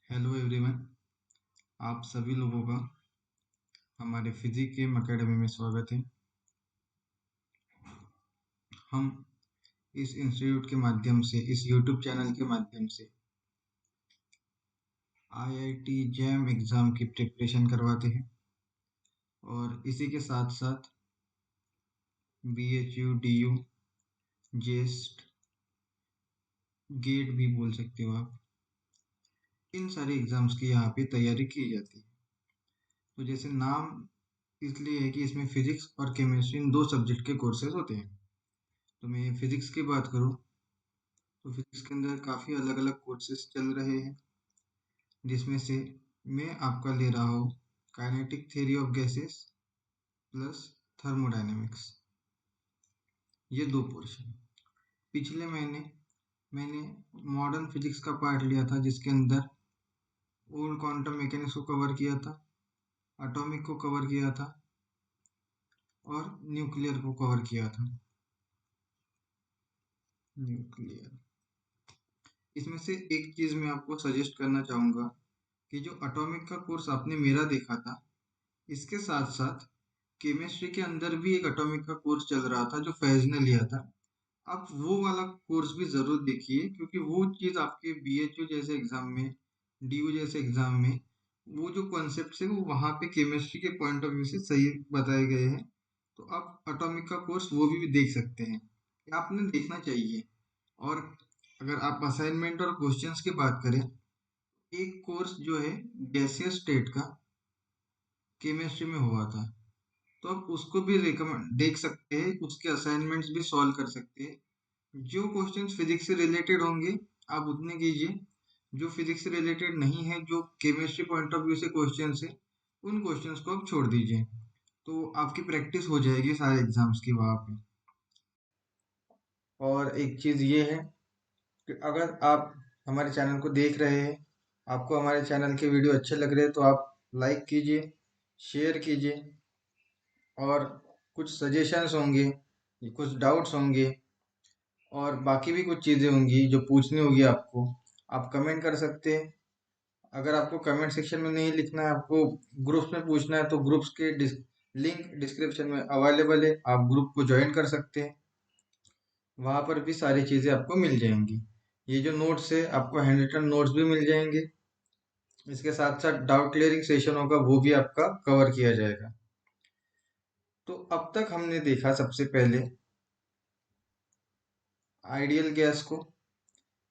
Hello everyone. आप सभी लोगों का हमारे फिजिक गेम एकेडमी में स्वागत है। हम इस इंस्टीट्यूट के माध्यम से, इस यूट्यूब चैनल के माध्यम से आईआईटी जैम एग्ज़ाम की प्रिपरेशन करवाते हैं और इसी के साथ साथ बीएचयू, डीयू, जेस्ट, गेट भी बोल सकते हो आप। इन सारे एग्ज़ाम्स की यहाँ पे तैयारी की जाती है। तो जैसे नाम इसलिए है कि इसमें फिजिक्स और केमिस्ट्री इन दो सब्जेक्ट के कोर्सेज होते हैं। तो मैं फिजिक्स की बात करूँ तो फिजिक्स के अंदर काफ़ी अलग अलग कोर्सेज चल रहे हैं, जिसमें से मैं आपका ले रहा हूँ kinetic theory of gases plus thermodynamics. ये दो पोर्शन। पिछले महीने मैंने मॉडर्न फिजिक्स का पार्ट लिया था, जिसके अंदर ओल्ड क्वांटम मैकेनिक्स को कवर किया था, एटॉमिक को कवर किया था और न्यूक्लियर को कवर किया था। न्यूक्लियर, इसमें से एक चीज़ मैं आपको सजेस्ट करना चाहूँगा कि जो एटॉमिक का कोर्स आपने मेरा देखा था, इसके साथ साथ केमिस्ट्री के अंदर भी एक एटॉमिक का कोर्स चल रहा था जो फैज ने लिया था। आप वो वाला कोर्स भी ज़रूर देखिए, क्योंकि वो चीज़ आपके बीएचयू जैसे एग्ज़ाम में, डीयू जैसे एग्ज़ाम में, वो जो कॉन्सेप्ट्स है वो वहाँ पे केमिस्ट्री के पॉइंट ऑफ व्यू से सही बताए गए हैं। तो आप एटॉमिक का कोर्स वो भी देख सकते हैं, ये आपने देखना चाहिए। और अगर आप असाइनमेंट और क्वेश्चंस की बात करें, एक कोर्स जो है गैसियस स्टेट का केमिस्ट्री में हुआ था, तो आप उसको भी रिकमेंड देख सकते हैं, उसके असाइनमेंट्स भी सॉल्व कर सकते हैं। जो क्वेश्चंस फिजिक्स से रिलेटेड होंगे आप उतने कीजिए, जो फिजिक्स से रिलेटेड नहीं है, जो केमिस्ट्री पॉइंट ऑफ व्यू से क्वेश्चंस है, उन क्वेश्चंस को आप छोड़ दीजिए। तो आपकी प्रैक्टिस हो जाएगी सारे एग्जाम्स की वहाँ पे। और एक चीज़ ये है कि अगर आप हमारे चैनल को देख रहे हैं, आपको हमारे चैनल के वीडियो अच्छे लग रहे हैं, तो आप लाइक कीजिए, शेयर कीजिए। और कुछ सजेशंस होंगे, कुछ डाउट्स होंगे और बाकी भी कुछ चीज़ें होंगी जो पूछनी होगी आपको, आप कमेंट कर सकते हैं। अगर आपको कमेंट सेक्शन में नहीं लिखना है, आपको ग्रुप्स में पूछना है, तो ग्रुप्स के लिंक डिस्क्रिप्शन में अवेलेबल है, आप ग्रुप को ज्वाइन कर सकते हैं। वहाँ पर भी सारी चीज़ें आपको मिल जाएंगी। ये जो नोट्स है, आपको हैंड रिटन नोट्स भी मिल जाएंगे। इसके साथ साथ डाउट क्लियरिंग सेशन होगा, वो भी आपका कवर किया जाएगा। तो अब तक हमने देखा सबसे पहले आइडियल गैस को,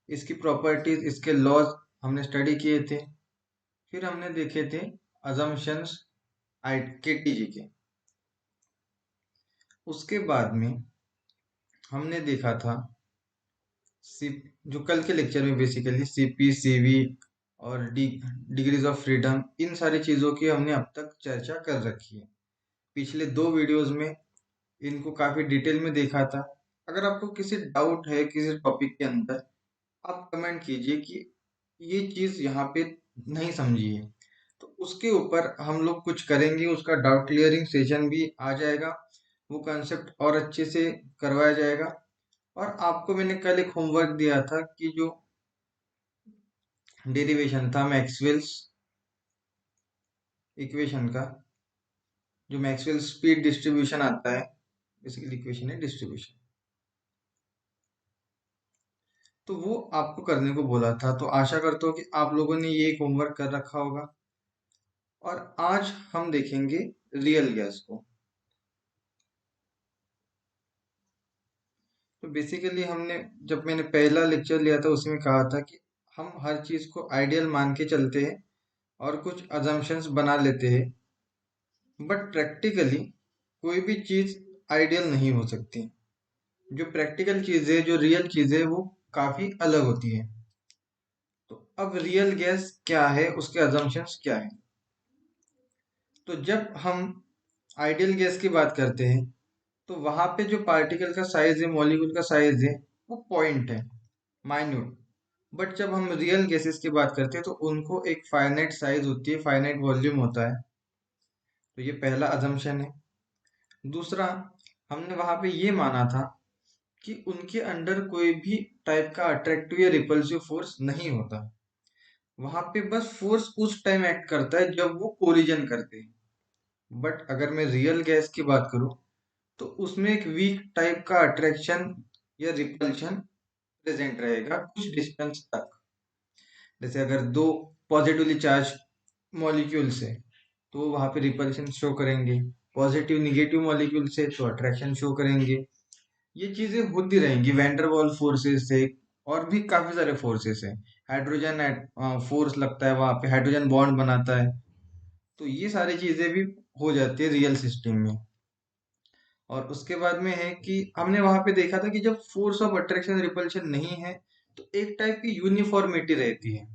इसकी प्रॉपर्टीज, इसके लॉज हमने स्टडी किए थे। फिर हमने देखे थे अजम्पशंस केटीजी के। उसके बाद में हमने देखा था सी, जो कल के लेक्चर में बेसिकली सीपी, सीवी और डिग्रीज ऑफ फ्रीडम, इन सारी चीज़ों की हमने अब तक चर्चा कर रखी है। पिछले दो वीडियोस में इनको काफ़ी डिटेल में देखा था। अगर आपको किसी डाउट है किसी टॉपिक के अंदर, आप कमेंट कीजिए कि ये चीज़ यहाँ पे नहीं समझी है, तो उसके ऊपर हम लोग कुछ करेंगे, उसका डाउट क्लियरिंग सेशन भी आ जाएगा, वो कंसेप्ट और अच्छे से करवाया जाएगा। और आपको मैंने कल एक होमवर्क दिया था कि जो डेरिवेशन था मैक्सवेल्स इक्वेशन का, जो मैक्सवेल स्पीड डिस्ट्रीब्यूशन आता है, बेसिकली इक्वेशन है डिस्ट्रीब्यूशन, तो वो आपको करने को बोला था। तो आशा करता हूँ कि आप लोगों ने ये एक होमवर्क कर रखा होगा। और आज हम देखेंगे रियल गैस को। तो बेसिकली हमने, जब मैंने पहला लेक्चर लिया था, उसमें कहा था कि हम हर चीज़ को आइडियल मान के चलते हैं और कुछ अजम्पशंस बना लेते हैं, बट प्रैक्टिकली कोई भी चीज़ आइडियल नहीं हो सकती। जो प्रैक्टिकल चीज़ें, जो रियल चीज़ें, वो काफ़ी अलग होती है। तो अब रियल गैस क्या है, उसके अजम्पशंस क्या है। तो जब हम आइडियल गैस की बात करते हैं, तो वहां पे जो पार्टिकल का साइज है, मॉलिक्यूल का साइज है, वो पॉइंट है, माइन्यूट। बट जब हम रियल गैसेस की बात करते हैं, तो उनको एक फाइनाइट साइज होती है, फाइनाइट वॉल्यूम होता है। तो ये पहला अजम्पशन है। दूसरा, हमने वहां पे ये माना था कि उनके अंडर कोई भी टाइप का अट्रैक्टिव या रिपल्सिव फोर्स नहीं होता। वहां पे बस फोर्स उस टाइम एक्ट करता है जब वो कोलिजन करते हैं। बट अगर मैं रियल गैस की बात करूं तो उसमें एक वीक टाइप का अट्रैक्शन या रिपल्शन प्रेजेंट रहेगा कुछ डिस्टेंस तक। जैसे अगर दो पॉजिटिवली चार्ज मॉलिक्यूल्स है तो वहां पे रिपल्शन शो करेंगे, पॉजिटिव निगेटिव मॉलिक्यूल से तो अट्रैक्शन शो करेंगे। ये चीजें होती रहेंगी वैंडरवाल फोर्सेस से, और भी काफी सारे फोर्सेस हैं। हाइड्रोजन फोर्स लगता है वहां पे, हाइड्रोजन बॉन्ड बनाता है। तो ये सारी चीजें भी हो जाती है रियल सिस्टम में। और उसके बाद में है कि हमने वहां पे देखा था कि जब फोर्स ऑफ अट्रैक्शन रिपल्शन नहीं है तो एक टाइप की यूनिफॉर्मिटी रहती है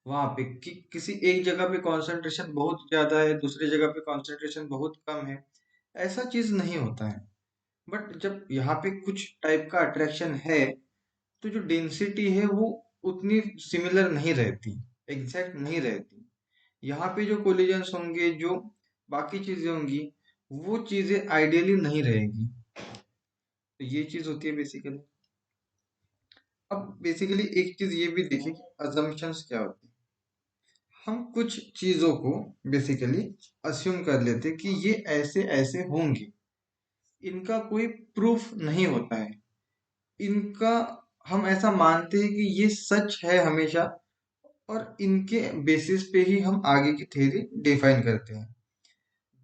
वहां पे, कि किसी एक जगह पे कंसंट्रेशन बहुत ज्यादा है, दूसरी जगह पे कंसंट्रेशन बहुत कम है। ऐसा चीज नहीं होता है। बट जब यहाँ पे कुछ टाइप का अट्रैक्शन है तो जो डेंसिटी है वो उतनी सिमिलर नहीं रहती, एग्जैक्ट नहीं रहती। यहाँ पे जो कोलिजन्स होंगे, जो बाकी चीजें होंगी, वो चीजें आइडियली नहीं रहेगी। तो ये चीज होती है बेसिकली। अब बेसिकली एक चीज ये भी देखिए कि अजम्पशंस क्या होती है। हम कुछ चीजों को बेसिकली अस्यूम कर लेते कि ये ऐसे ऐसे होंगी, इनका कोई प्रूफ नहीं होता है, इनका हम ऐसा मानते हैं कि ये सच है हमेशा, और इनके बेसिस पे ही हम आगे की थ्योरी डिफाइन करते हैं।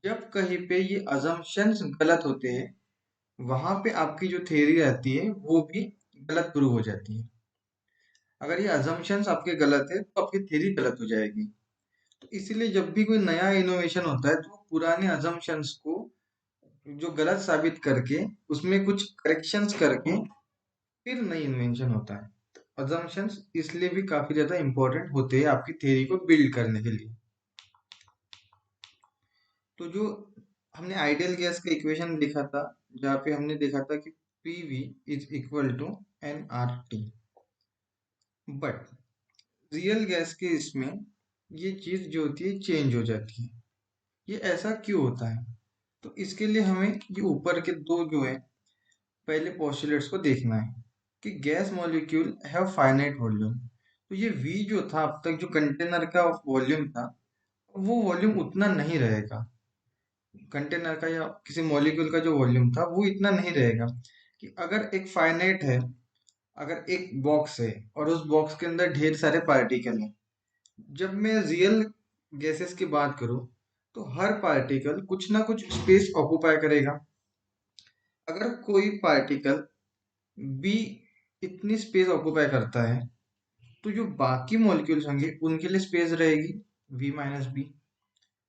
जब कहीं पे ये अजम्पशंस गलत होते हैं, वहां पे आपकी जो थ्योरी रहती है वो भी गलत प्रूव हो जाती है। अगर ये अजम्पशंस आपके गलत है तो आपकी थ्योरी गलत हो जाएगी। तो इसीलिए जब भी कोई नया इनोवेशन होता है तो पुराने अजम्पशंस को जो गलत साबित करके उसमें कुछ करेक्शंस करके फिर नई इन्वेंशन होता है। अजम्पशंस इसलिए भी काफी ज्यादा इंपॉर्टेंट होते हैं आपकी थ्योरी को बिल्ड करने के लिए। तो जो हमने आइडियल गैस का इक्वेशन देखा था, जहाँ पे हमने देखा था कि PV is equal to N R T. But real gas के इसमें ये चीज जो होती है चेंज हो जाती है। ये ऐसा क्यों होता है? तो इसके लिए हमें ये ऊपर के दो जो है पहले पोस्टुलेट्स को देखना है कि gas molecule have finite volume. तो ये वी जो था अब तक, जो कंटेनर का वॉल्यूम था, वो वॉल्यूम उतना नहीं रहेगा। कंटेनर का या किसी मॉलिक्यूल का जो वॉल्यूम था वो इतना नहीं रहेगा। कि अगर एक फाइनाइट है, अगर एक बॉक्स है और उस बॉक्स के अंदर ढेर सारे पार्टिकल हैं, जब मैं रियल गैसेस की बात करूं तो हर पार्टिकल कुछ ना कुछ स्पेस ऑक्यूपाई करेगा। अगर कोई पार्टिकल बी इतनी स्पेस ऑक्यूपाई करता है तो जो बाकी मॉलिक्यूल्स होंगे उनके लिए स्पेस रहेगी वी माइनस बी।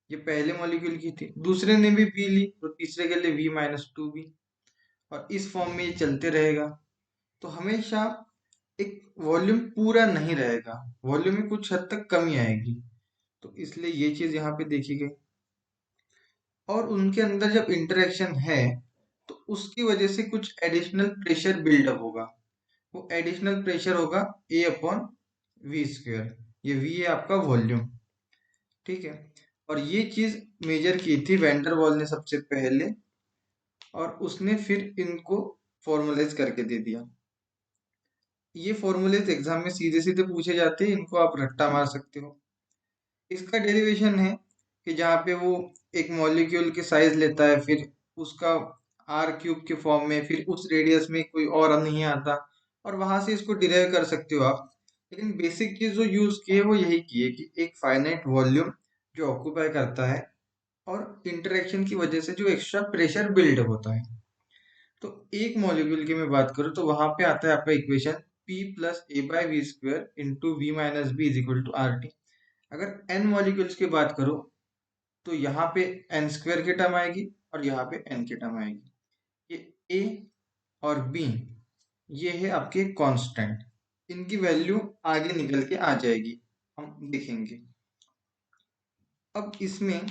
ये पहले मॉलिक्यूल की थी, दूसरे ने भी बी ली तो तीसरे के लिए वी माइनस टू बी, और इस फॉर्म में ये चलते रहेगा। तो हमेशा एक वॉल्यूम पूरा नहीं रहेगा, वॉल्यूम में कुछ हद तक कमी आएगी। तो इसलिए ये चीज यहाँ पे देखी गई। और उनके अंदर जब इंटरेक्शन है तो उसकी वजह से कुछ एडिशनल प्रेशर बिल्डअप होगा। वो एडिशनल प्रेशर होगा ए अपॉन वी स्क्वेयर। ये वी है आपका वॉल्यूम, ठीक है। और ये चीज मेजर की थी वैंडर वॉल ने सबसे पहले, और उसने फिर इनको फॉर्मुलाइज करके दे दिया। ये फॉर्मूलेज एग्जाम में सीधे सीधे पूछे जाते हैं, इनको आप रट्टा मार सकते हो। इसका डेरिवेशन है कि जहाँ पे वो एक मॉलिक्यूल की साइज लेता है, फिर उसका आर क्यूब के फॉर्म में, फिर उस रेडियस में कोई और नहीं आता, और वहां से इसको डिराइव कर सकते हो आप। लेकिन बेसिक चीज जो यूज की है वो यही की है कि एक फाइनाइट वॉल्यूम जो ऑक्यूपाई करता है, और इंटरेक्शन की वजह से जो एक्स्ट्रा प्रेशर बिल्ड होता है। तो एक मॉलिक्यूल की मैं बात करूँ तो वहां पे आता है आपका equation P plus a by V square into V minus b is equal to R T. अगर n मॉलिक्यूल्स की बात करो तो यहाँ पे n स्क्वेयर की टर्म आएगी और यहाँ पे n की टर्म आएगी। ये a और b ये है आपके कांस्टेंट, इनकी वैल्यू आगे निकल के आ जाएगी, हम देखेंगे। अब इसमें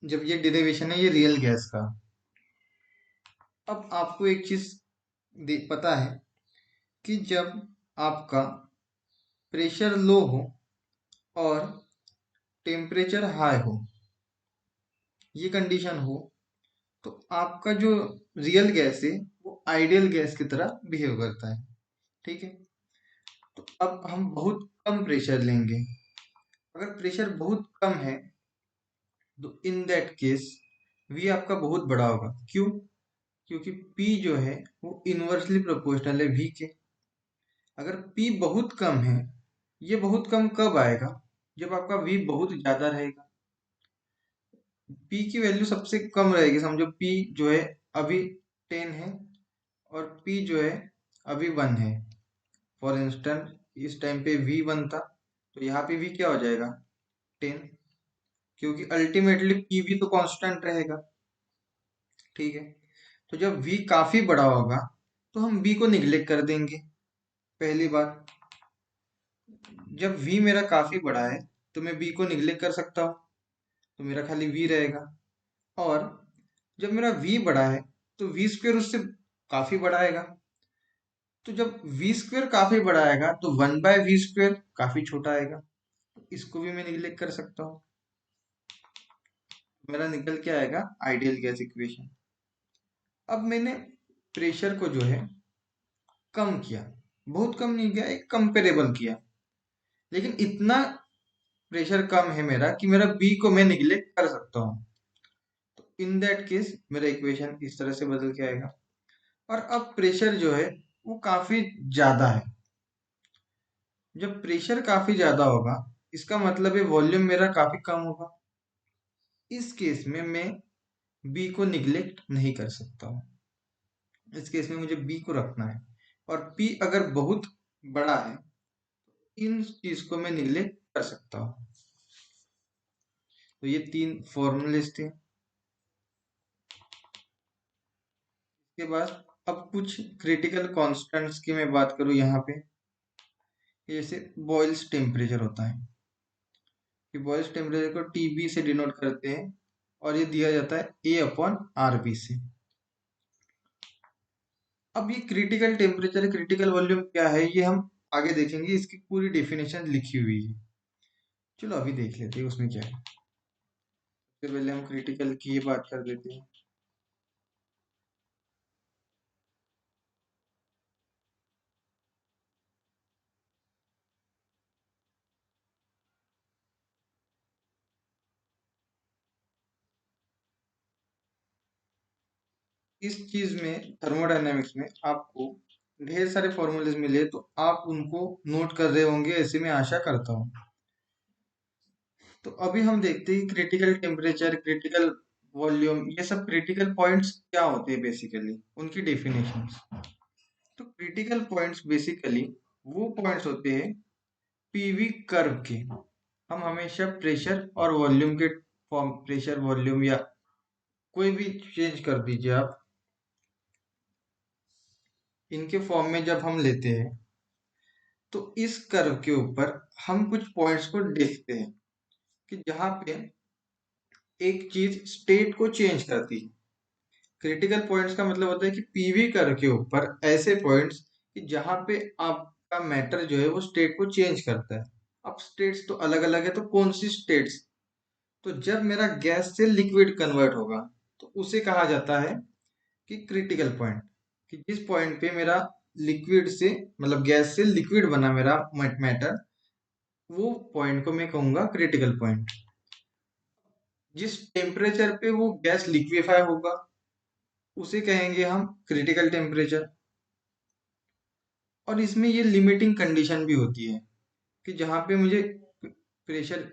जब ये डेरिवेशन है ये रियल गैस का, अब आपको एक चीज पता है कि जब आपका प्रेशर लो हो और टेम्परेचर हाई हो, ये कंडीशन हो, तो आपका जो रियल गैस है वो आइडियल गैस की तरह बिहेव करता है, ठीक है। तो अब हम बहुत कम प्रेशर लेंगे। अगर प्रेशर बहुत कम है तो इन दैट केस V आपका बहुत बड़ा होगा। क्यों? क्योंकि P जो है वो इनवर्सली प्रोपोर्शनल है V के। अगर P बहुत कम है, ये बहुत कम कब आएगा? जब आपका V बहुत ज्यादा रहेगा। P की वैल्यू सबसे कम रहेगी। समझो P जो है अभी 10 है और P जो है अभी 1 है। फॉर इंस्टेंस इस टाइम पे V1 था, तो यहाँ पे V क्या हो जाएगा? 10, क्योंकि अल्टीमेटली P भी तो कांस्टेंट रहेगा। ठीक है, तो जब V काफी बड़ा होगा तो हम B को निग्लेक्ट कर देंगे। पहली बात, जब V मेरा काफी बड़ा है तो मैं B को निग्लेक्ट कर सकता हूँ, तो मेरा खाली V रहेगा। और जब मेरा V बड़ा है तो V स्क्वेयर उससे काफी बड़ा आएगा। तो जब V स्क्वेयर काफी बड़ा आएगा तो 1/V स्क्वेयर काफी छोटा आएगा, तो इसको भी मैं निग्लेक्ट कर सकता हूँ। मेरा निकल के आएगा आइडियल गैस इक्वेशन। अब मैंने प्रेशर को जो है कम किया, बहुत कम नहीं किया, एक कंपेरेबल किया, लेकिन इतना प्रेशर कम है मेरा कि मेरा बी को मैं निग्लेक्ट कर सकता हूँ। तो इन दैट केस मेरा इक्वेशन इस तरह से बदल के आएगा। और अब प्रेशर जो है वो काफी ज्यादा है। जब प्रेशर काफी ज्यादा होगा इसका मतलब है वॉल्यूम मेरा काफी कम होगा। इस केस में मैं बी को निग्लेक्ट नहीं कर सकता हूँ। इस केस में मुझे बी को रखना है, और पी अगर बहुत बड़ा है इन चीज को मैं निग्लेक्ट कर सकता हूँ। तो ये 3 फॉर्मूलेस थे। इसके बाद अब कुछ क्रिटिकल कांस्टेंट्स की मैं बात करूँ यहाँ पे, जैसे बॉयल्स टेम्परेचर होता है कि बॉयल्स टेम्परेचर को टीबी से डिनोट करते हैं और ये दिया जाता है A/RB से। अब ये क्रिटिकल टेम्परेचर क्रिटिकल वॉल्यूम क्या है ये हम आगे देखेंगे, इसकी पूरी डेफिनेशन लिखी हुई है। चलो अभी देख लेते हैं उसमें क्या है। सबसे पहले हम क्रिटिकल की ये बात कर देते हैं। इस चीज में थर्मोडायनेमिक्स में आपको ढेर सारे फॉर्मूलेज मिले, तो आप उनको नोट कर रहे होंगे ऐसे मैं आशा करता हूँ। तो अभी हम देखते हैं क्रिटिकल टेम्परेचर क्रिटिकल वॉल्यूम ये सब क्रिटिकल पॉइंट्स क्या होते हैं, बेसिकली उनकी डेफिनेशंस। तो क्रिटिकल पॉइंट्स बेसिकली वो पॉइंट्स होते हैं पीवी कर्व के। हम हमेशा प्रेशर और वॉल्यूम के फॉर्म, प्रेशर वॉल्यूम या कोई भी चेंज कर दीजिए आप, इनके फॉर्म में जब हम लेते हैं तो इस कर्व के ऊपर हम कुछ पॉइंट्स को देखते हैं कि जहां पे एक चीज स्टेट को चेंज करती है। क्रिटिकल पॉइंट्स का मतलब होता है कि पीवी कर्व के ऊपर ऐसे पॉइंट्स कि जहां पे आपका मैटर जो है वो स्टेट को चेंज करता है। अब स्टेट्स तो अलग अलग है, तो कौन सी स्टेट्स? तो जब मेरा गैस से लिक्विड कन्वर्ट होगा तो उसे कहा जाता है कि क्रिटिकल पॉइंट, कि जिस पॉइंट पे मेरा लिक्विड से मतलब गैस से लिक्विड बना मेरा मैटर, वो पॉइंट को मैं कहूंगा क्रिटिकल पॉइंट। जिस टेम्परेचर पे वो गैस लिक्विफाई होगा उसे कहेंगे हम क्रिटिकल टेम्परेचर। और इसमें ये लिमिटिंग कंडीशन भी होती है कि जहाँ पे मुझे प्रेशर,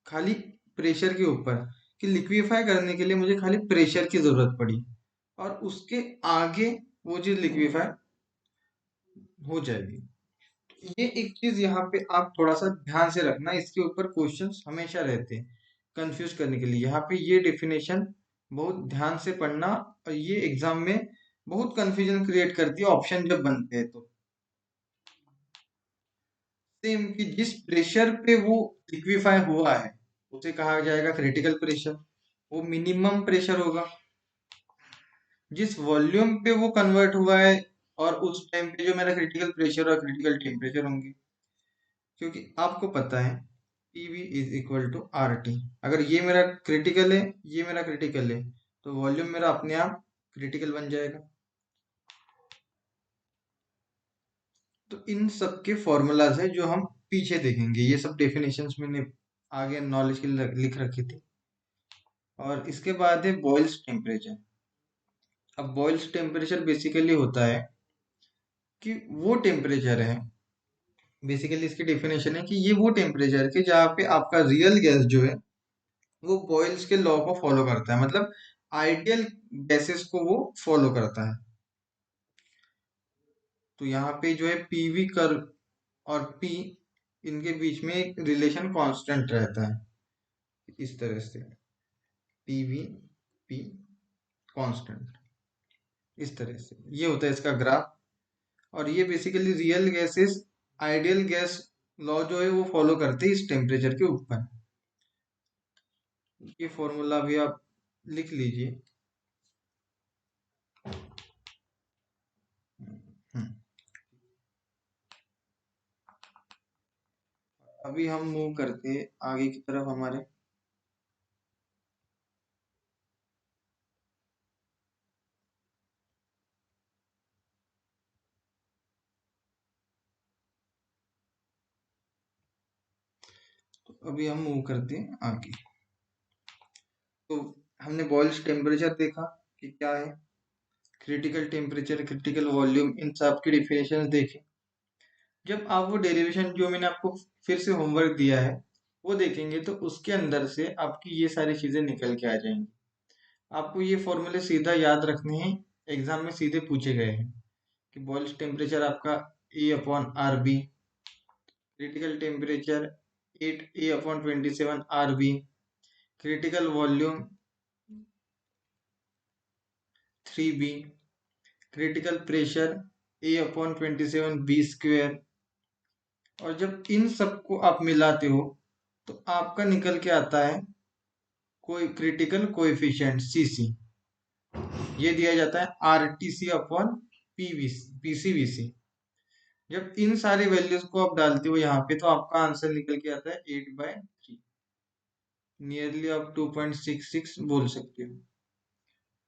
खाली प्रेशर के ऊपर, कि लिक्विफाई करने के लिए मुझे खाली प्रेशर की जरूरत पड़ी और उसके आगे वो चीज लिक्विफाई हो जाएगी। ये एक चीज यहाँ पे आप थोड़ा सा ध्यान से रखना, इसके ऊपर क्वेश्चंस हमेशा रहते हैं कंफ्यूज करने के लिए। यहाँ पे ये डेफिनेशन बहुत ध्यान से पढ़ना, और ये एग्जाम में बहुत कंफ्यूजन क्रिएट करती है ऑप्शन जब बनते हैं तो। सेम कि जिस प्रेशर पे वो लिक्विफाई हुआ है उसे कहा जाएगा क्रिटिकल प्रेशर, वो मिनिमम प्रेशर होगा। जिस वॉल्यूम पे वो कन्वर्ट हुआ है और उस टाइम पे जो मेरा क्रिटिकल प्रेशर और क्रिटिकल टेम्परेचर होंगे, क्योंकि आपको पता है PV is equal to RT। अगर ये मेरा क्रिटिकल है, ये मेरा क्रिटिकल है, तो वॉल्यूम मेरा अपने आप क्रिटिकल बन जाएगा। तो इन सब के फॉर्मूलाज है जो हम पीछे देखेंगे। ये सब डेफिनेशंस मैंने आगे नॉलेज के लिए लिख रखी थी। और इसके बाद है बॉयल्स टेम्परेचर। अब बॉयल्स टेम्परेचर बेसिकली होता है कि वो टेम्परेचर है, बेसिकली इसकी डेफिनेशन है कि ये वो टेम्परेचर है कि जहाँ पे आपका रियल गैस जो है वो बॉयल्स के लॉ को फॉलो करता है, मतलब आइडियल गैसेस को वो फॉलो करता है। तो यहाँ पे जो है पीवी कर्व और पी, इनके बीच में एक रिलेशन कांस्टेंट रहता है, इस तरह से पीवी पी कांस्टेंट, इस तरह से ये होता है इसका ग्राफ। और ये basically real gases ideal gas law जो है वो फॉलो करते हैं इस टेम्परेचर के ऊपर। ये फॉर्मूला भी आप लिख लीजिए। हम्म, अभी हम मूव करते हैं आगे की तरफ हमारे। तो अभी हम मूव करते हैं आगे। तो हमने बॉयल्स टेम्परेचर देखा कि क्या है, क्रिटिकल टेम्परेचर, क्रिटिकल वॉल्यूम, इन सब की डिफिनेशन देखे। जब आप वो डेरिवेशन जो मैंने आपको फिर से होमवर्क दिया है वो देखेंगे तो उसके अंदर से आपकी ये सारी चीजें निकल के आ जाएंगी। आपको ये फॉर्मूले सीधा याद रखने हैं, एग्जाम में सीधे पूछे गए हैं कि बॉयल्स टेम्परेचर आपका E/RB, critical temperature 8A/27 RB, critical volume 3B, critical pressure A/27B²। और जब इन सबको आप मिलाते हो तो आपका निकल के आता है कोई क्रिटिकल कोएफिशिएंट सीसी। ये दिया जाता है RTC/PCVC। जब इन सारी वैल्यूज को आप डालते हो यहाँ पे तो आपका आंसर निकल के आता है 8/3, नियरली आप 2.66 बोल सकते हो।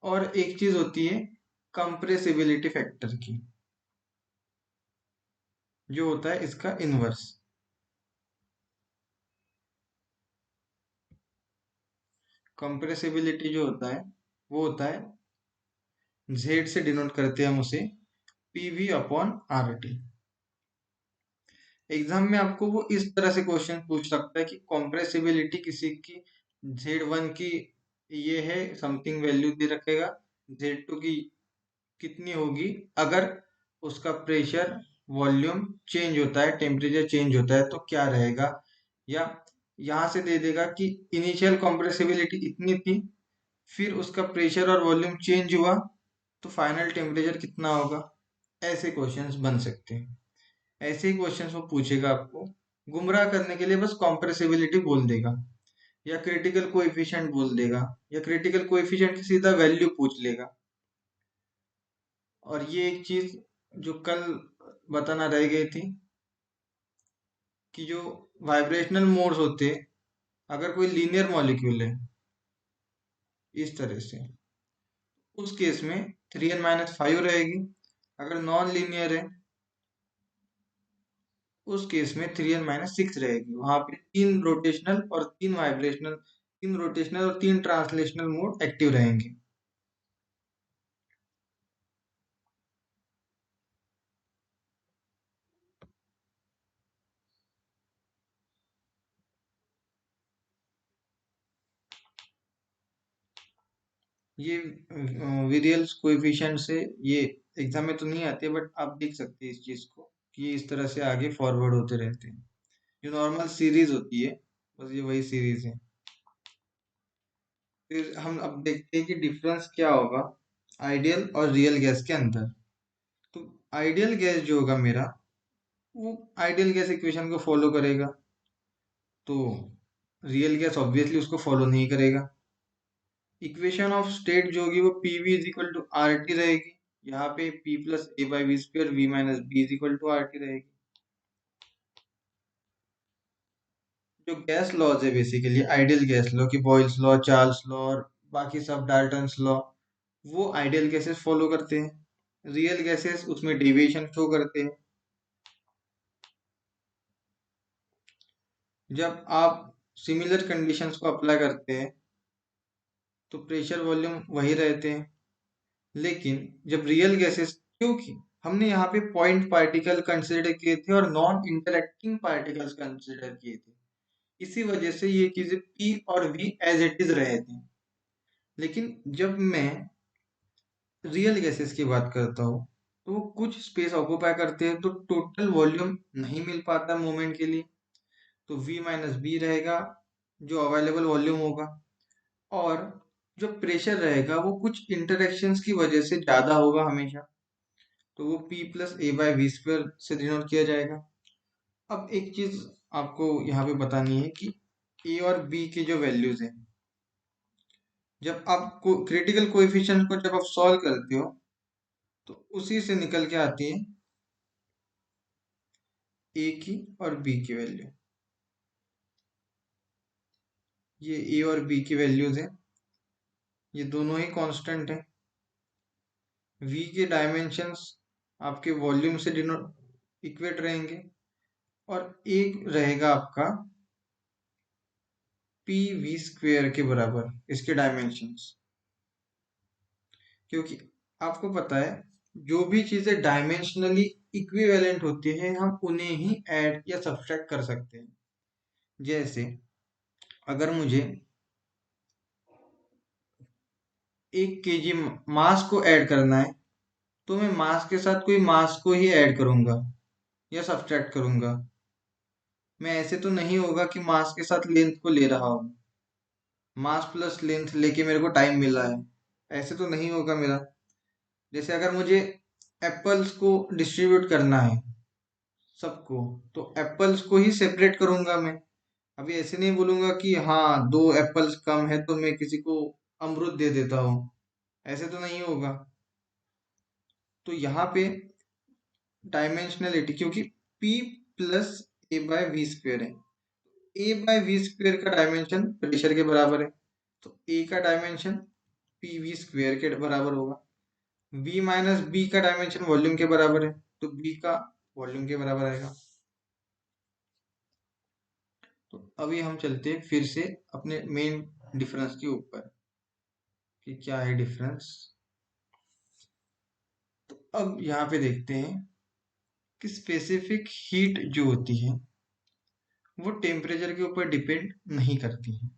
और एक चीज होती है कंप्रेसिबिलिटी फैक्टर की, जो होता है इसका इनवर्स। कंप्रेसिबिलिटी जो होता है वो होता है Z से डिनोट करते हैं हम उसे PV/RT। एग्जाम में आपको वो इस तरह से क्वेश्चन पूछ सकता है कि कॉम्प्रेसिबिलिटी किसी की Z1 की ये है समथिंग वैल्यू दे रखेगा, Z2 की कितनी होगी अगर उसका प्रेशर वॉल्यूम चेंज होता है, टेम्परेचर चेंज होता है तो क्या रहेगा। या यहाँ से दे देगा कि इनिशियल कॉम्प्रेसिबिलिटी इतनी थी, फिर उसका प्रेशर और वॉल्यूम चेंज हुआ तो फाइनल टेम्परेचर कितना होगा। ऐसे क्वेश्चंस बन सकते हैं। ऐसे ही क्वेश्चंस वो पूछेगा आपको गुमराह करने के लिए, बस कॉम्प्रेसिबिलिटी बोल देगा या क्रिटिकल कोएफिशिएंट बोल देगा या क्रिटिकल कोएफिशिएंट की सीधा वैल्यू पूछ लेगा। और ये एक चीज जो कल बताना रह गई थी कि जो वाइब्रेशनल मोड्स होते हैं, अगर कोई लीनियर मॉलिक्यूल है इस तरह से, उस केस में 3n-5 रहेगी। अगर नॉन लीनियर है उस केस में 3n-6 रहेगी। वहां पे तीन रोटेशनल और तीन वाइब्रेशनल, तीन रोटेशनल और तीन ट्रांसलेशनल मोड एक्टिव रहेंगे। ये वेरियल्स कोएफिशिएंट से ये एग्जाम में तो नहीं आते बट आप देख सकते हैं इस चीज को कि ये इस तरह से आगे फॉरवर्ड होते रहते हैं। जो नॉर्मल सीरीज होती है बस ये वही सीरीज है। फिर हम अब देखते हैं कि डिफरेंस क्या होगा आइडियल और रियल गैस के अंदर। तो आइडियल गैस जो होगा मेरा, वो आइडियल गैस इक्वेशन को फॉलो करेगा, तो रियल गैस ऑब्वियसली उसको फॉलो नहीं करेगा। इक्वेशन ऑफ स्टेट जो होगी वो PV = RT रहेगी। यहाँ पे P+A/V², V-B = RT रहेगी। जो गैस लॉज है बेसिकली आइडियल गैस लॉ की, बॉयल्स लॉ, चार्ल्स लॉ और बाकी सब डाल्टन्स लॉ, वो आइडियल गैसेस फॉलो करते हैं। रियल गैसेस उसमें डेविएशन शो करते हैं। जब आप सिमिलर कंडीशंस को अप्लाई करते हैं तो प्रेशर वॉल्यूम वही रहते हैं। लेकिन जब रियल गैसेस, क्योंकि हमने यहाँ पे पॉइंट पार्टिकल कंसिडर किए थे और नॉन इंटरेक्टिंग पार्टिकल्स कंसिडर किए थे, इसी वजह से ये चीजें P और V एज इट इज रहे थे। लेकिन जब मैं रियल गैसेस की बात करता हूँ तो वो कुछ स्पेस ऑक्यूपाई करते हैं, तो टोटल वॉल्यूम नहीं मिल पाता मोमेंट के लिए, तो V माइनस बी रहेगा जो अवेलेबल वॉल्यूम होगा। और जो प्रेशर रहेगा वो कुछ इंटरेक्शंस की वजह से ज्यादा होगा हमेशा, तो वो P plus a by V square से डिनोट किया जाएगा। अब एक चीज आपको यहाँ पे बतानी है कि ए और बी के जो वैल्यूज हैं, जब आप क्रिटिकल कोएफिशिएंट को जब आप सॉल्व करते हो तो उसी से निकल के आती है ए की और बी की वैल्यू। ये ए और बी की वैल्यूज है, ये दोनों ही कांस्टेंट है। वी के डायमेंशंस आपके वॉल्यूम से डिनोट इक्वेट रहेंगे, और एक रहेगा आपका पी वी स्क्वेयर के बराबर इसके डायमेंशंस। क्योंकि आपको पता है जो भी चीजें डायमेंशनली इक्विवेलेंट होती है हम उन्हें ही ऐड या सब्ट्रैक्ट कर सकते हैं। जैसे अगर मुझे 1 kg मास को ऐड करना है तो मैं मास के साथ कोई मास को ही ऐड करूंगा या सब्ट्रैक्ट करूंगा। मैं ऐसे तो नहीं होगा कि मास के साथ लेंथ को ले रहा हूँ, मास प्लस लेंथ लेके मेरे को टाइम मिला है, ऐसे तो नहीं होगा मेरा। जैसे अगर मुझे एप्पल्स को डिस्ट्रीब्यूट करना है सबको, तो एप्पल्स को ही सेपरेट करूंगा मैं। अभी ऐसे नहीं बोलूंगा कि हाँ 2 एप्पल्स कम है तो मैं किसी को अमरूद दे देता हूँ, ऐसे तो नहीं होगा। तो यहाँ पे डायमेंशनलिटी, क्योंकि P plus a by V square है, ए बाय वी स्क्वेयर का डायमेंशन प्रेशर के बराबर है, तो ए का डायमेंशन पी वी स्क्वेयर के बराबर होगा। वी माइनस बी का डायमेंशन वॉल्यूम के बराबर है, तो बी का वॉल्यूम के बराबर आएगा। तो अभी हम चलते हैं फिर से अपने मेन डिफरेंस के ऊपर कि क्या है डिफरेंस। तो अब यहाँ पे देखते हैं कि स्पेसिफिक हीट जो होती है वो टेम्परेचर के ऊपर डिपेंड नहीं करती है।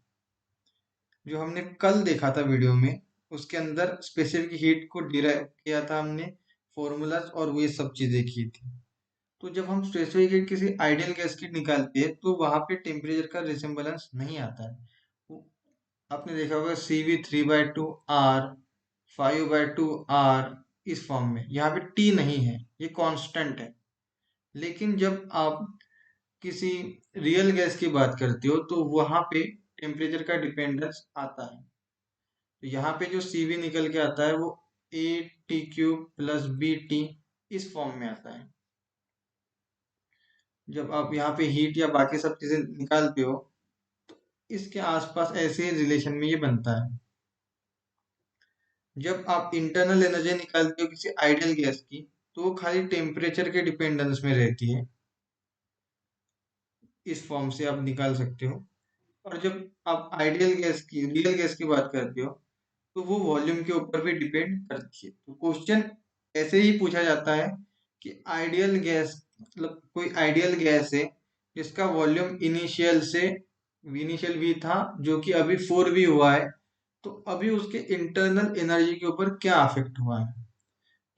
जो हमने कल देखा था वीडियो में, उसके अंदर स्पेसिफिक हीट को डिराइव किया था हमने, फॉर्मूलाज और वो ये सब चीजें की थी। तो जब हम स्पेसिफिक हीट किसी आइडियल गैस की निकालते हैं तो वहां पे टेम्परेचर का रिसेम्बलेंस नहीं आता है। आपने देखा होगा CV3/2 R 5/2 R, इस फॉर्म में यहाँ पे टी नहीं है, ये कांस्टेंट है। लेकिन जब आप किसी रियल गैस की बात करते हो तो वहां पे टेम्परेचर का डिपेंडेंस आता है। तो यहाँ पे जो CV निकल के आता है वो A T³ प्लस BT इस फॉर्म में आता है। जब आप यहाँ पे हीट या बाकी सब चीजें निकालते हो तो इसके आसपास ऐसे रिलेशन में ये बनता है। जब आप इंटरनल एनर्जी निकालते हो किसी आइडियल गैस की तो वो खाली टेम्परेचर के डिपेंडेंस में रहती है, इस फॉर्म से आप निकाल सकते हो। और जब आप आइडियल गैस की रियल गैस की बात करते हो तो वो वॉल्यूम के ऊपर भी डिपेंड करती है। तो क्वेश्चन ऐसे ही पूछा जाता है कि आइडियल गैस मतलब कोई आइडियल गैस है जिसका वॉल्यूम इनिशियल वी था जो कि अभी 4V हुआ है, तो अभी उसके इंटरनल एनर्जी के ऊपर क्या अफेक्ट हुआ है।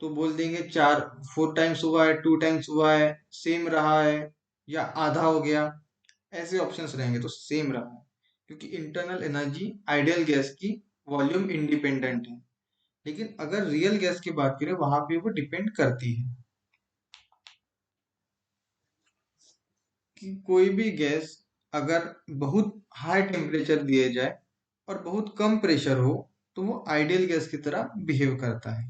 तो बोल देंगे 4 टाइम्स हुआ है, 2 टाइम्स हुआ है, सेम रहा है, या आधा हो गया। ऐसे ऑप्शंस रहेंगे तो सेम रहा है, क्योंकि इंटरनल एनर्जी आइडियल गैस की वॉल्यूम इंडिपेंडेंट है। लेकिन अगर रियल गैस की बात करें वहां पे वो डिपेंड करती है कि कोई भी गैस अगर बहुत हाई टेम्परेचर दिए जाए और बहुत कम प्रेशर हो तो वो आइडियल गैस की तरह बिहेव करता है।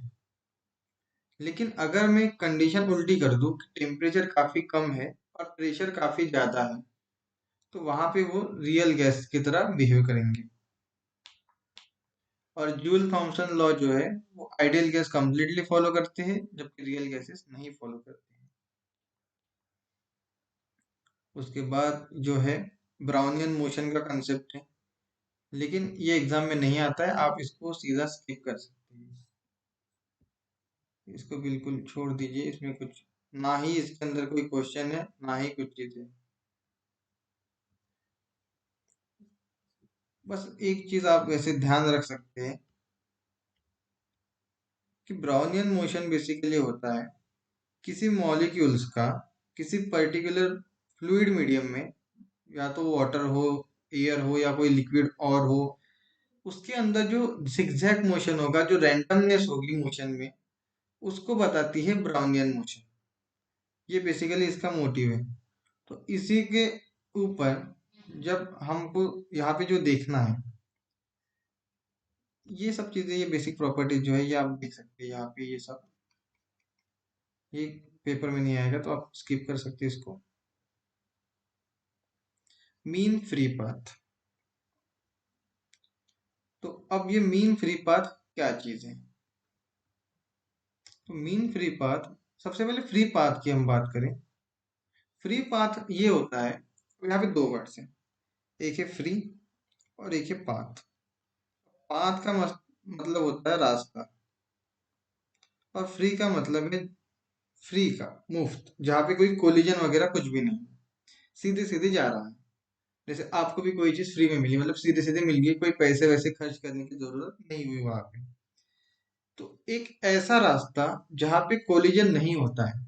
लेकिन अगर मैं कंडीशन उल्टी कर दूं कि टेम्परेचर काफी कम है और प्रेशर काफी ज्यादा है, तो वहां पे वो रियल गैस की तरह बिहेव करेंगे। और जूल थॉमसन लॉ जो है वो आइडियल गैस कंप्लीटली फॉलो करते हैं जबकि रियल गैसेस नहीं फॉलो करते हैं। उसके बाद जो है ब्राउनियन मोशन का कंसेप्ट है, लेकिन ये एग्जाम में नहीं आता है, आप इसको सीधा स्किप कर सकते हैं। इसको बिल्कुल छोड़ दीजिए, इसमें कुछ ना ही इसके अंदर कोई क्वेश्चन है ना ही कुछ चीजें। बस एक चीज आप वैसे ध्यान रख सकते हैं कि ब्राउनियन मोशन बेसिकली होता है किसी मॉलिक्यूल्स का किसी पर्टिकुलर फ्लूइड मीडियम में, या तो वाटर हो, एयर हो, या कोई लिक्विड और हो, उसके अंदर जो zigzag मोशन होगा, जो रैंडमनेस होगी मोशन में, उसको बताती है ब्राउनियन मोशन। ये बेसिकली इसका मोटिव है। तो इसी के ऊपर जब हमको यहाँ पे जो देखना है, ये सब चीजें, ये बेसिक प्रॉपर्टीज जो है, ये आप देख सकते हैं यहाँ पे। ये सब ये पेपर में नहीं आएगा, तो आप स्किप कर सकते हैं इसको। Mean free path. तो अब ये मीन फ्री पाथ क्या चीज है? तो मीन फ्री पाथ, सबसे पहले फ्री पाथ की हम बात करें। फ्री पाथ ये होता है, यहाँ पे दो वर्ड्स हैं, एक है फ्री और एक है पाथ। पाथ का मतलब होता है रास्ता, और फ्री का मतलब है फ्री का, मुफ्त, जहाँ पे कोई कोलिजन वगैरह कुछ भी नहीं, सीधे सीधे जा रहा है। जैसे आपको भी कोई चीज फ्री में मिली, मतलब सीधे सीधे मिल गई, कोई पैसे वैसे खर्च करने की जरूरत नहीं हुई वहां पे। तो एक ऐसा रास्ता जहाँ पे कोलिजन नहीं होता है,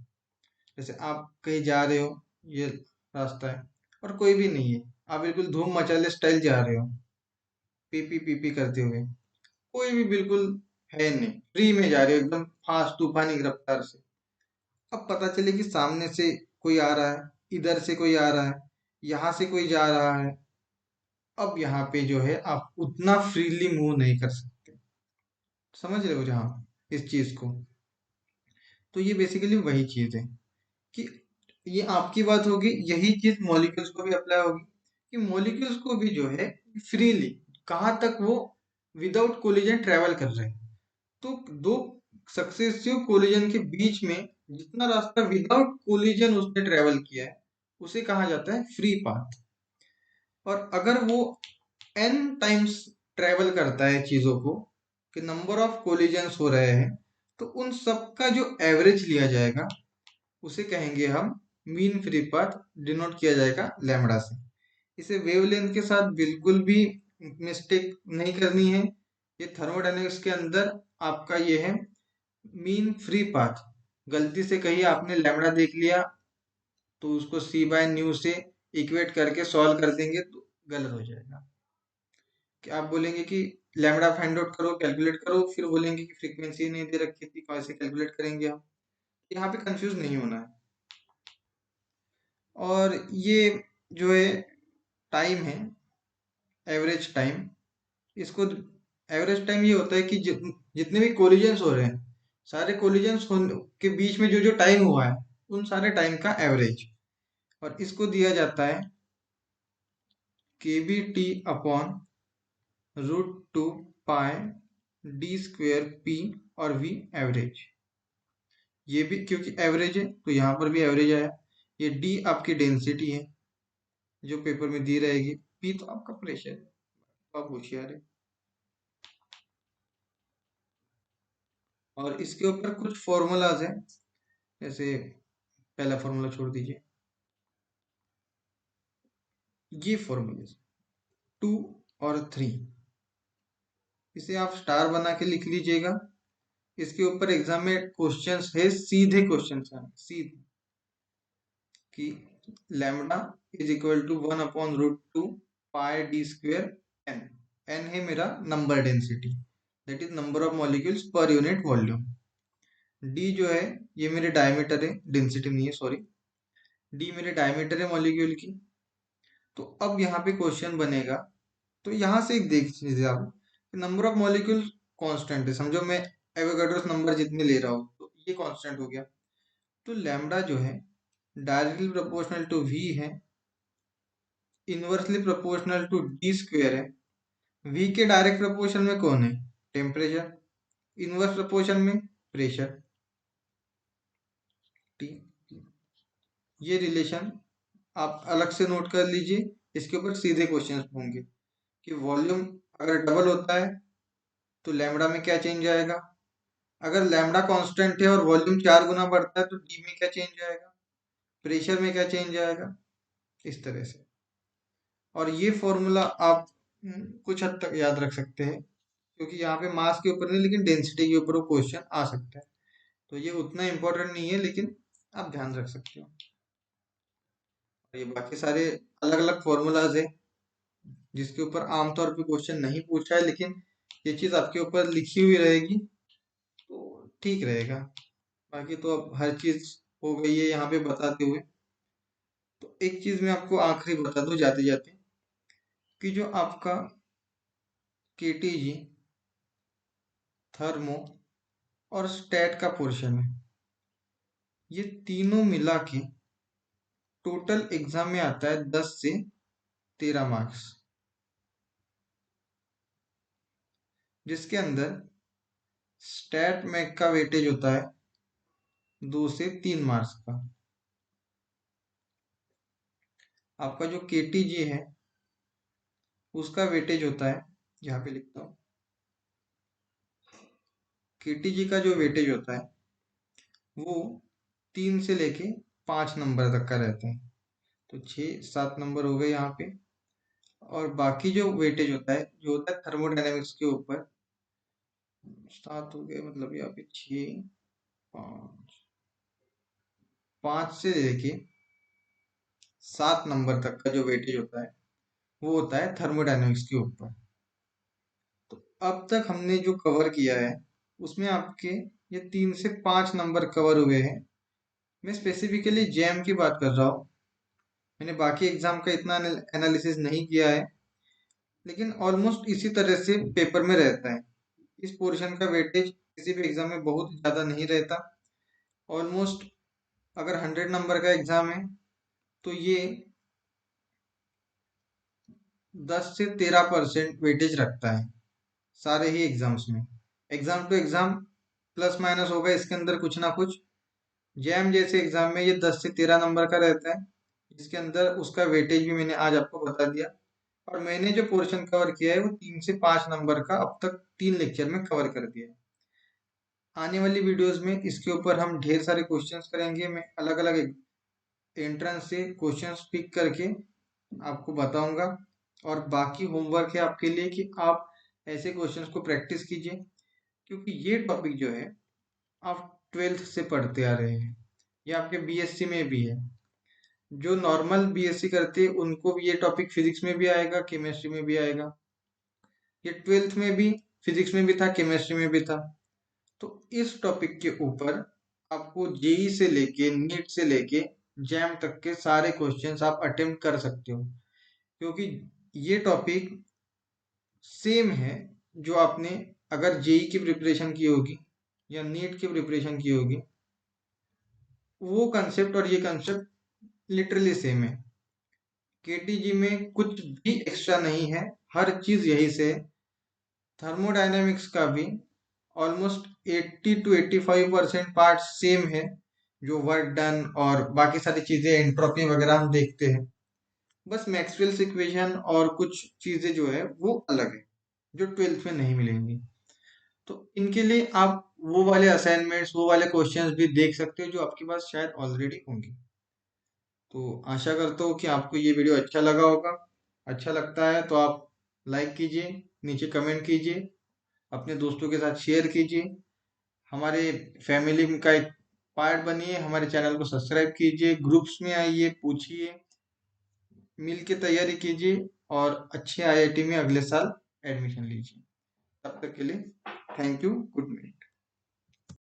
जैसे आप कहीं जा रहे हो, ये रास्ता है और कोई भी नहीं है, आप बिल्कुल धूम मचाले स्टाइल जा रहे हो, पीपी पीपी करते हुए, कोई भी बिल्कुल है नहीं, फ्री में जा रहे हो एकदम फास्ट तूफानी रफ्तार से। अब पता चले कि सामने से कोई आ रहा है, इधर से कोई आ रहा है, यहाँ से कोई जा रहा है। अब यहाँ पे जो है आप उतना फ्रीली मूव नहीं कर सकते। समझ रहे हो जहाँ इस चीज को? तो ये बेसिकली वही चीज है कि ये आपकी बात होगी, यही चीज मॉलिक्यूल्स को भी अप्लाई होगी, कि मॉलिक्यूल्स को भी जो है फ्रीली, कहाँ तक वो विदाउट कोलिजन ट्रेवल कर रहे हैं। तो दो सक्सेसिव कोलिजन के बीच में जितना रास्ता विदाउट कोलिजन उसने ट्रेवल किया है, उसे कहा जाता है फ्री पाथ। और अगर वो n टाइम्स ट्रेवल करता है चीजों को, कि नंबर ऑफ कोलिजन्स हो रहे हैं, तो उन सब का जो एवरेज लिया जाएगा, उसे कहेंगे हम मीन फ्री पाथ, डिनोट किया जाएगा लैम्बडा से। इसे वेवलेंथ के साथ बिल्कुल भी मिस्टेक नहीं करनी है। ये थर्मोडायनेमिक्स के अंदर आपका ये है मीन फ्री पाथ। गलती से कहीं आपने लैम्बडा देख लिया, तो उसको सी बाय न्यू से इक्वेट करके सॉल्व कर देंगे, तो गलत हो जाएगा। कि आप बोलेंगे कि लैम्बडा फाइंड आउट करो, कैलकुलेट करो, फिर बोलेंगे कि फ्रीक्वेंसी नहीं दे रखी थी, कैसे कैलकुलेट करेंगे हम? यहाँ पे कंफ्यूज नहीं होना है। और ये जो है टाइम है, एवरेज टाइम, इसको एवरेज टाइम ये होता है कि जितने भी कोलिजन्स हो रहे हैं, सारे कोलिजन्स के बीच में जो जो टाइम हुआ है, उन सारे टाइम का एवरेज। और इसको दिया जाता है के बी टी अपॉन √2 पाई डी स्क्वेयर पी और वी एवरेज। ये भी क्योंकि एवरेज है, तो यहाँ पर भी एवरेज आया। ये डी आपकी डेंसिटी है जो पेपर में दी रहेगी, पी तो आपका प्रेशर है। तो आप होशियार है। और इसके ऊपर कुछ फॉर्मूलाज हैं, जैसे पहला फॉर्मूला छोड़ दीजिए, ये फॉर्मूले 2 और 3, इसे आप स्टार बना के लिख लीजिएगा। इसके ऊपर एग्जाम में क्वेश्चंस है, सीधे क्वेश्चंस हैं, सीधे, कि lambda is equal to 1/√2 pi d square n. N है मेरा number density, that is number of molecules per unit volume. D जो है, ये मेरे डायमीटर है, डेंसिटी नहीं है, सॉरी। डी मेरे डायमीटर है मॉलिक्यूल की। तो अब यहाँ पे क्वेश्चन बनेगा, तो यहाँ से एक देख लीजिए आप, नंबर ऑफ मॉलिक्यूल कांस्टेंट है, समझो मैं एवोगाड्रोस नंबर जितने ले रहा हूँ, तो ये कांस्टेंट हो गया। तो लैम्बडा जो है डायरेक्टली प्रोपोर्शनल टू वी है, inversely proportional to d square है। वी के डायरेक्ट प्रोपोर्शन में कौन है? टेम्परेचर। इनवर्स प्रोपोर्शन में प्रेशर, टी। ये रिलेशन आप अलग से नोट कर लीजिए, इसके ऊपर सीधे क्वेश्चन होंगे कि वॉल्यूम अगर डबल होता है तो लैम्बडा में क्या चेंज आएगा, अगर लैम्बडा कांस्टेंट है और वॉल्यूम 4 गुना बढ़ता है तो डी में क्या चेंज आएगा, प्रेशर में क्या चेंज आएगा, इस तरह से। और ये फॉर्मूला आप कुछ हद तक याद रख सकते हैं, क्योंकि यहाँ पे मास के ऊपर नहीं लेकिन डेंसिटी के ऊपर वो क्वेश्चन आ सकता है, तो ये उतना इम्पोर्टेंट नहीं है, लेकिन आप ध्यान रख सकते हो। ये बाकी सारे अलग अलग फॉर्मूलाज है जिसके ऊपर आमतौर पे क्वेश्चन नहीं पूछा है, लेकिन ये चीज आपके ऊपर लिखी हुई रहेगी तो ठीक रहेगा। बाकी तो अब हर चीज हो गई है यहाँ पे बताते हुए। तो एक चीज मैं आपको आखिरी बता दूं जाते जाते, कि जो आपका केटीजी, थर्मो और स्टैट का पोर्शन है, ये तीनों मिला के टोटल एग्जाम में आता है 10 से 13 मार्क्स, जिसके अंदर स्टैट मैक का वेटेज होता है 2 से 3 मार्क्स का। आपका जो केटीजी है उसका वेटेज होता है, यहाँ पे लिखता हूँ, केटीजी का जो वेटेज होता है वो 3 से लेके 5 नंबर तक का रहता है, तो 6-7 नंबर हो गए यहाँ पे। और बाकी जो वेटेज होता है जो होता है थर्मोडायनेमिक्स के ऊपर, 7 हो गए, मतलब यहाँ पे 6, 5, 5 से लेके 7 नंबर तक का जो वेटेज होता है वो होता है थर्मोडायनेमिक्स के ऊपर। तो अब तक हमने जो कवर किया है उसमें आपके ये 3 से 5 नंबर कवर हुए हैं। मैं स्पेसिफिकली जैम की बात कर रहा हूँ, मैंने बाकी एग्जाम का इतना एनालिसिस नहीं किया है, लेकिन ऑलमोस्ट इसी तरह से पेपर में रहता है। इस पोर्शन का वेटेज किसी भी एग्जाम में बहुत ज़्यादा नहीं रहता। ऑलमोस्ट अगर 100 नंबर का एग्जाम है तो ये 10 से 13% वेटेज रखता है सारे ही एग्जाम्स में। Exam to exam plus minus होगा इसके अंदर कुछ ना कुछ। जैम जैसे एग्जाम में ये 10 से 13 नंबर का रहता है, जिसके अंदर उसका वेटेज भी मैंने आज आपको बता दिया। और मैंने जो पोर्शन कवर किया है वो 3 से 5 नंबर का अब तक 3 लेक्चर में कवर कर दिया है। आने वाली वीडियोस में इसके ऊपर हम ढेर सारे क्वेश्चंस करेंगे, मैं अलग अलग एंट्रेंस से क्वेश्चंस पिक करके आपको बताऊंगा। और बाकी होमवर्क है आपके लिए कि आप ऐसे क्वेश्चंस को प्रैक्टिस कीजिए, क्योंकि ये टॉपिक जो है आप 12th से पढ़ते आ रहे हैं, ये आपके बीएससी में भी है। जो नॉर्मल बीएससी करते हैं उनको भी ये टॉपिक फिजिक्स में भी आएगा, केमिस्ट्री में भी आएगा। ये 12th में भी फिजिक्स में भी था, केमिस्ट्री में भी था। तो इस टॉपिक के ऊपर आपको जेई से लेके नीट से लेके जैम तक के सारे क्वेश्चंस आप अटेम्प्ट कर सकते हो, क्योंकि ये टॉपिक सेम है जो आपने अगर जेई की प्रिपरेशन की होगी या नीट की प्रिपरेशन की होगी, वो कंसेप्ट और ये कंसेप्ट लिटरली सेम है। केटीजी में कुछ भी एक्स्ट्रा नहीं है, हर चीज यही से है। थर्मोडायनेमिक्स का भी ऑलमोस्ट 80 to 85% पार्ट सेम है, जो वर्क डन और बाकी सारी चीजें एंट्रोपी वगैरह हम देखते हैं। बस मैक्सवेल्स इक्वेशन और कुछ चीजें जो है वो अलग है, जो 12th में नहीं मिलेंगी। तो इनके लिए आप वो वाले असाइनमेंट्स, वो वाले क्वेश्चंस भी देख सकते हो जो आपके पास शायद ऑलरेडी होंगे। तो आशा करता हूँ कि आपको ये वीडियो अच्छा लगा होगा। अच्छा लगता है तो आप लाइक कीजिए, नीचे कमेंट कीजिए, अपने दोस्तों के साथ शेयर कीजिए, हमारे फैमिली का एक पार्ट बनिए, हमारे चैनल को सब्सक्राइब कीजिए, ग्रुप्स में आइए, पूछिए, मिल के तैयारी कीजिए और अच्छे आईआईटी में अगले साल एडमिशन लीजिए। तब तक के लिए थैंक यू, गुड नाइट।